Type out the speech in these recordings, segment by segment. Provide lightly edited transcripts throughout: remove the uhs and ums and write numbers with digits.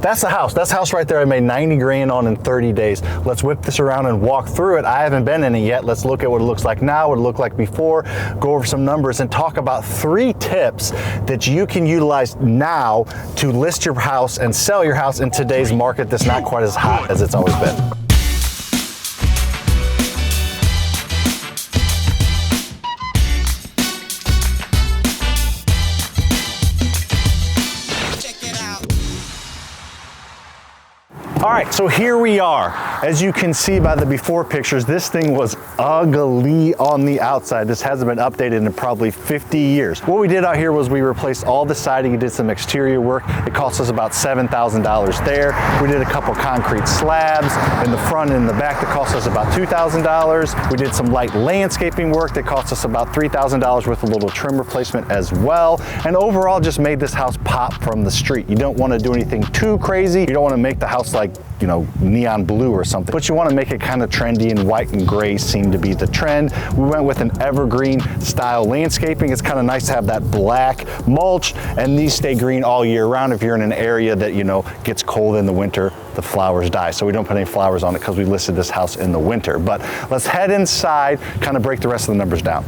That's the house. That's the house right there I made 90 grand on in 30 days. Let's whip this around and walk through it. I haven't been in it yet. Let's look at what it looks like now, what it looked like before, go over some numbers and talk about 3 tips that you can utilize now to list your house and sell your house in today's market that's not quite as hot as it's always been. All right, so here we are. As you can see by the before pictures, this thing was ugly on the outside. This hasn't been updated in probably 50 years. What we did out here was we replaced all the siding and did some exterior work. It cost us about $7,000 there. We did a couple concrete slabs in the front and in the back that cost us about $2,000. We did some light landscaping work that cost us about $3,000 with a little trim replacement as well. And overall just made this house pop from the street. You don't want to do anything too crazy. You don't want to make the house like, you know, neon blue or something, but you want to make it kind of trendy, and white and gray seem to be the trend. We went with an evergreen style landscaping. It's kind of nice to have that black mulch, and these stay green all year round. If you're in an area that, you know, gets cold in the winter, the flowers die. So we don't put any flowers on it because we listed this house in the winter. But let's head inside, kind of break the rest of the numbers down.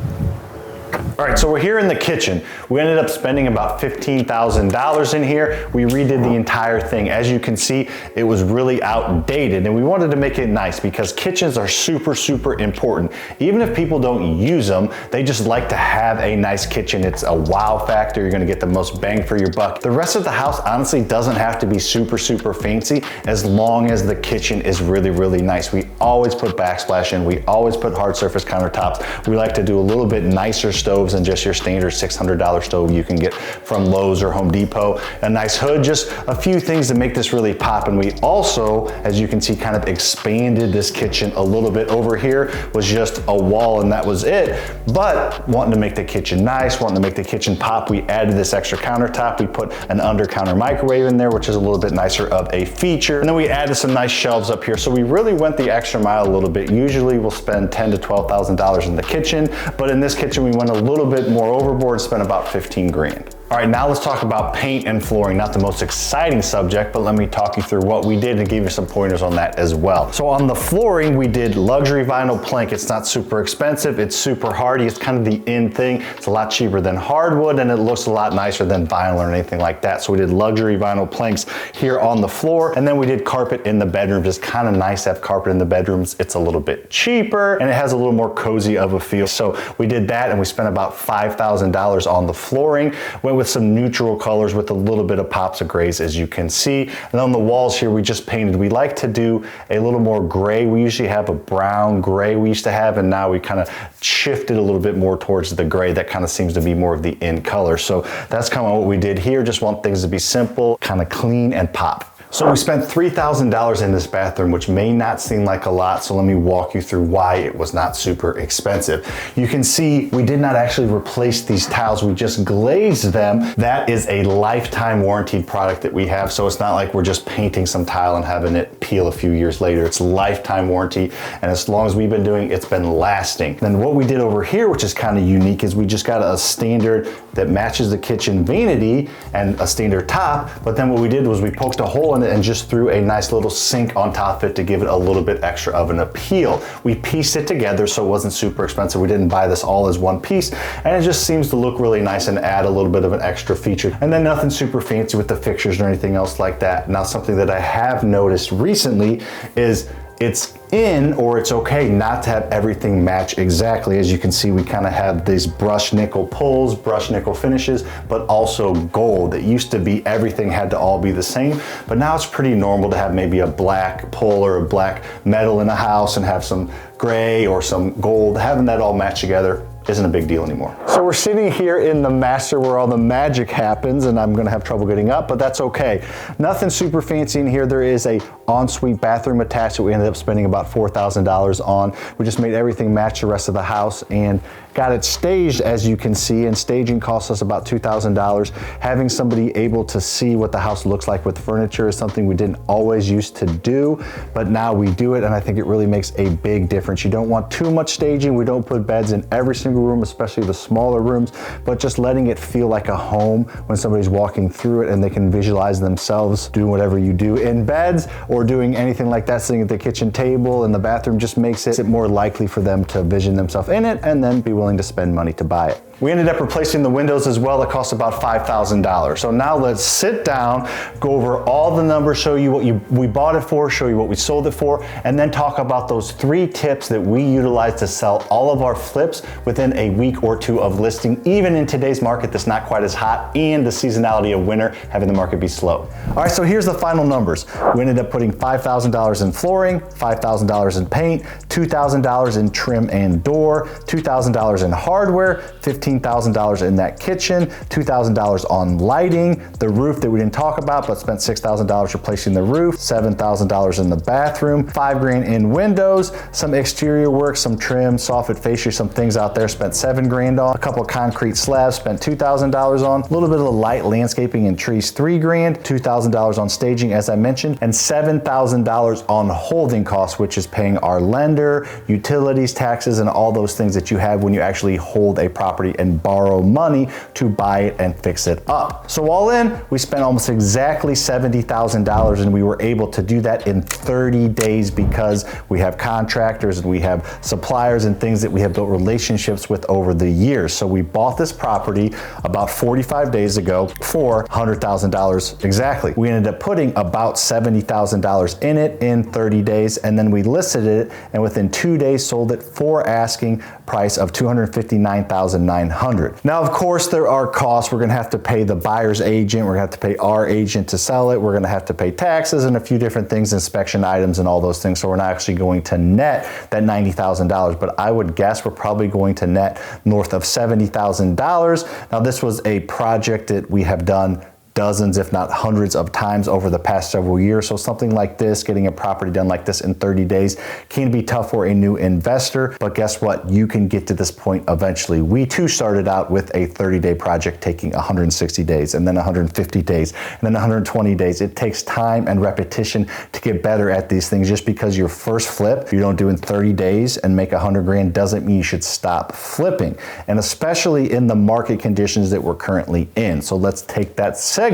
All right, so we're here in the kitchen. We ended up spending about $15,000 in here. We redid the entire thing. As you can see, it was really outdated, and we wanted to make it nice because kitchens are super, super important. Even if people don't use them, they just like to have a nice kitchen. It's a wow factor. You're gonna get the most bang for your buck. The rest of the house honestly doesn't have to be super, super fancy as long as the kitchen is really, really nice. We always put backsplash in. We always put hard surface countertops. We like to do a little bit nicer stoves than just your standard $600 stove you can get from Lowe's or Home Depot. A nice hood, just a few things to make this really pop. And we also, as you can see, kind of expanded this kitchen a little bit. Over here was just a wall and that was it. But wanting to make the kitchen nice, wanting to make the kitchen pop, we added this extra countertop. We put an under counter microwave in there, which is a little bit nicer of a feature. And then we added some nice shelves up here. So we really went the extra mile a little bit. Usually we'll spend $10,000 to $12,000 in the kitchen, but in this kitchen we went a little bit more overboard, spent about 15 grand. All right, now let's talk about paint and flooring. Not the most exciting subject, but let me talk you through what we did and give you some pointers on that as well. So on the flooring, we did luxury vinyl plank. It's not super expensive, it's super hardy. It's kind of the in thing. It's a lot cheaper than hardwood, and it looks a lot nicer than vinyl or anything like that. So we did luxury vinyl planks here on the floor, and then we did carpet in the bedrooms. It's kind of nice to have carpet in the bedrooms. It's a little bit cheaper, and it has a little more cozy of a feel. So we did that, and we spent about $5,000 on the flooring. Went with some neutral colors with a little bit of pops of grays, as you can see. And on the walls here, we just painted. We like to do a little more gray. We usually have a brown gray we used to have, and now we kind of shifted a little bit more towards the gray. That kind of seems to be more of the in color. So that's kind of what we did here. Just want things to be simple, kind of clean and pop. So we spent $3,000 in this bathroom, which may not seem like a lot, so let me walk you through why it was not super expensive. You can see we did not actually replace these tiles, we just glazed them. That is a lifetime warranty product that we have, so it's not like we're just painting some tile and having it peel a few years later. It's lifetime warranty, and as long as we've been doing it, it's been lasting. Then what we did over here, which is kind of unique, is we just got a standard that matches the kitchen vanity and a standard top, but then what we did was we poked a hole in it and just threw a nice little sink on top of it to give it a little bit extra of an appeal. We pieced it together so it wasn't super expensive. We didn't buy this all as one piece, and it just seems to look really nice and add a little bit of an extra feature. And then nothing super fancy with the fixtures or anything else like that. Now, something that I have noticed recently is it's in, or it's okay not to have everything match exactly. As you can see, we kind of have these brushed nickel pulls, brushed nickel finishes, but also gold. It used to be everything had to all be the same, but now it's pretty normal to have maybe a black pull or a black metal in a house and have some gray or some gold. Having that all match together isn't a big deal anymore. So we're sitting here in the master where all the magic happens, and I'm gonna have trouble getting up, but that's okay. Nothing super fancy in here. There is a ensuite bathroom attached that we ended up spending about $4,000 on. We just made everything match the rest of the house and got it staged, as you can see, and staging costs us about $2,000. Having somebody able to see what the house looks like with furniture is something we didn't always used to do, but now we do it, and I think it really makes a big difference. You don't want too much staging. We don't put beds in every single wiggle room, especially the smaller rooms, but just letting it feel like a home when somebody's walking through it and they can visualize themselves doing whatever you do in beds or doing anything like that, sitting at the kitchen table in the bathroom, just makes it more likely for them to vision themselves in it and then be willing to spend money to buy it. We ended up replacing the windows as well. That cost about $5,000. So now let's sit down, go over all the numbers, show you what we bought it for, show you what we sold it for, and then talk about those 3 tips that we utilize to sell all of our flips within a week or 2 of listing, even in today's market that's not quite as hot and the seasonality of winter having the market be slow. All right, so here's the final numbers. We ended up putting $5,000 in flooring, $5,000 in paint, $2,000 in trim and door, $2,000 in hardware, $15,000 in that kitchen, $2,000 on lighting, the roof that we didn't talk about but spent $6,000 replacing the roof, $7,000 in the bathroom, $5,000 in windows, some exterior work, some trim, soffit, fascia, some things out there, spent $7,000 on, a couple of concrete slabs, spent $2,000 on, a little bit of the light landscaping and trees, $3,000, $2,000 on staging as I mentioned, and $7,000 on holding costs, which is paying our lender, utilities, taxes, and all those things that you have when you actually hold a property and borrow money to buy it and fix it up. So all in, we spent almost exactly $70,000 and we were able to do that in 30 days because we have contractors and we have suppliers and things that we have built relationships with over the years. So we bought this property about 45 days ago for $100,000 exactly. We ended up putting about $70,000 in it in 30 days and then we listed it and within 2 days sold it for asking price of $259,900. Now, of course, there are costs. We're gonna have to pay the buyer's agent, we're gonna have to pay our agent to sell it, we're gonna have to pay taxes and a few different things, inspection items and all those things, so we're not actually going to net that $90,000, but I would guess we're probably going to net north of $70,000. Now, this was a project that we have done dozens, if not hundreds of times over the past several years. So something like this, getting a property done like this in 30 days can be tough for a new investor, but guess what? You can get to this point eventually. We too started out with a 30-day project taking 160 days and then 150 days and then 120 days. It takes time and repetition to get better at these things. Just because your first flip you don't do in 30 days and make $100,000 doesn't mean you should stop flipping, and especially in the market conditions that we're currently in. So let's take that segue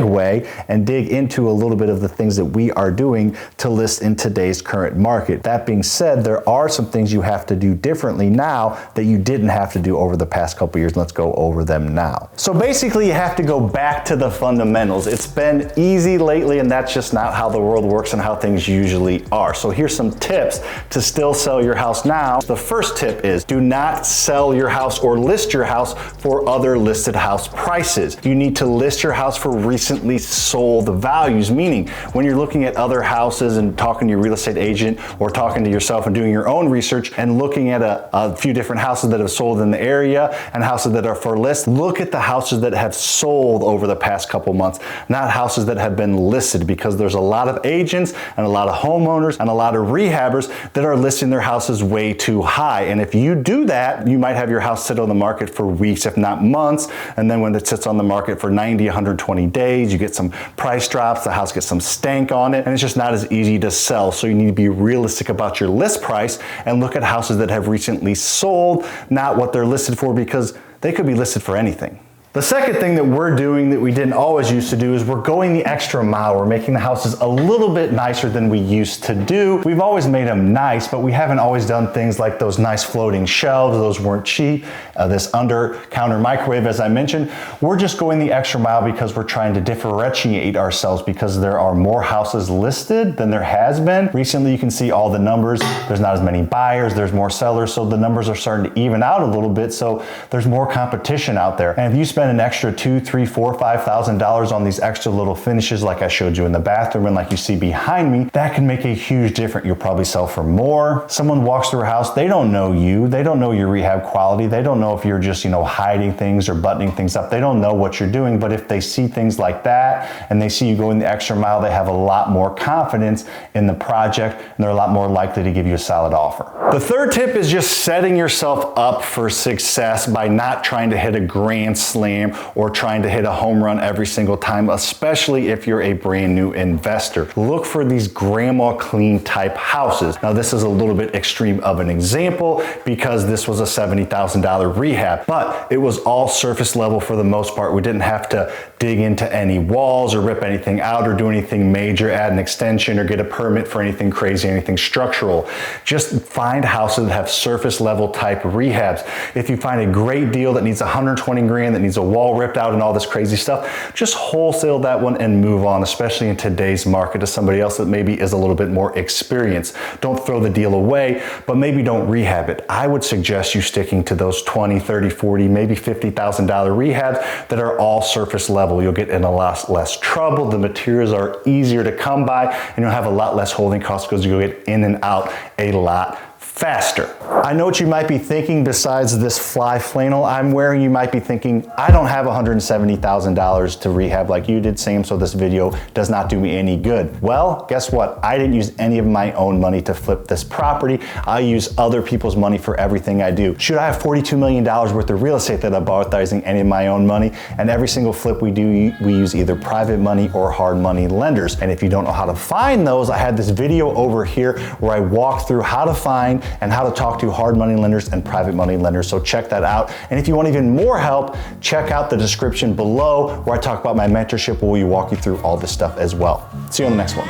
and dig into a little bit of the things that we are doing to list in today's current market. That being said, there are some things you have to do differently now that you didn't have to do over the past couple years. Let's go over them now. So basically, you have to go back to the fundamentals. It's been easy lately, and that's just not how the world works and how things usually are. So here's some tips to still sell your house now. The first tip is do not sell your house or list your house for other listed house prices. You need to list your house for recently sold values, meaning when you're looking at other houses and talking to your real estate agent or talking to yourself and doing your own research and looking at a few different houses that have sold in the area and houses that are for list, look at the houses that have sold over the past couple months, not houses that have been listed, because there's a lot of agents and a lot of homeowners and a lot of rehabbers that are listing their houses way too high. And if you do that, you might have your house sit on the market for weeks, if not months, and then when it sits on the market for 90, 120 days, you get some price drops, the house gets some stank on it, and it's just not as easy to sell. So you need to be realistic about your list price and look at houses that have recently sold, not what they're listed for, because they could be listed for anything. The second thing that we're doing that we didn't always used to do is we're going the extra mile. We're making the houses a little bit nicer than we used to do. We've always made them nice, but we haven't always done things like those nice floating shelves. Those weren't cheap. This under-counter microwave, as I mentioned. We're just going the extra mile because we're trying to differentiate ourselves, because there are more houses listed than there has been. Recently, you can see all the numbers. There's not as many buyers, there's more sellers, so the numbers are starting to even out a little bit, so there's more competition out there. And if you spend an extra $2,000, $3,000, $4,000, $5,000 on these extra little finishes like I showed you in the bathroom and like you see behind me, that can make a huge difference. You'll probably sell for more. Someone walks through a house, they don't know you, they don't know your rehab quality, they don't know if you're just, hiding things or buttoning things up, they don't know what you're doing, but if they see things like that and they see you going the extra mile, they have a lot more confidence in the project and they're a lot more likely to give you a solid offer. The third tip is just setting yourself up for success by not trying to hit a grand slam slam or trying to hit a home run every single time, especially if you're a brand new investor. Look for these grandma clean type houses. Now this is a little bit extreme of an example because this was a $70,000 rehab, but it was all surface level for the most part. We didn't have to dig into any walls or rip anything out or do anything major, add an extension or get a permit for anything crazy, anything structural. Just find houses that have surface level type rehabs. If you find a great deal that needs 120 grand, that needs a wall ripped out and all this crazy stuff, just wholesale that one and move on, especially in today's market, to somebody else that maybe is a little bit more experienced. Don't throw the deal away, but maybe don't rehab it. I would suggest you sticking to those 20, 30, 40, maybe $50,000 rehabs that are all surface level. You'll get in a lot less trouble. The materials are easier to come by and you'll have a lot less holding costs because you'll get in and out a lot faster. I know what you might be thinking. Besides this fly flannel I'm wearing, you might be thinking, I don't have $170,000 to rehab like you did, Sam, so this video does not do me any good. Well, guess what? I didn't use any of my own money to flip this property. I use other people's money for everything I do. Should I have $42 million worth of real estate that I'm bought without using any of my own money? And every single flip we do, we use either private money or hard money lenders. And if you don't know how to find those, I had this video over here where I walk through how to find and how to talk to hard money lenders and private money lenders. So check that out. And if you want even more help, check out the description below where I talk about my mentorship where we walk you through all this stuff as well. See you on the next one.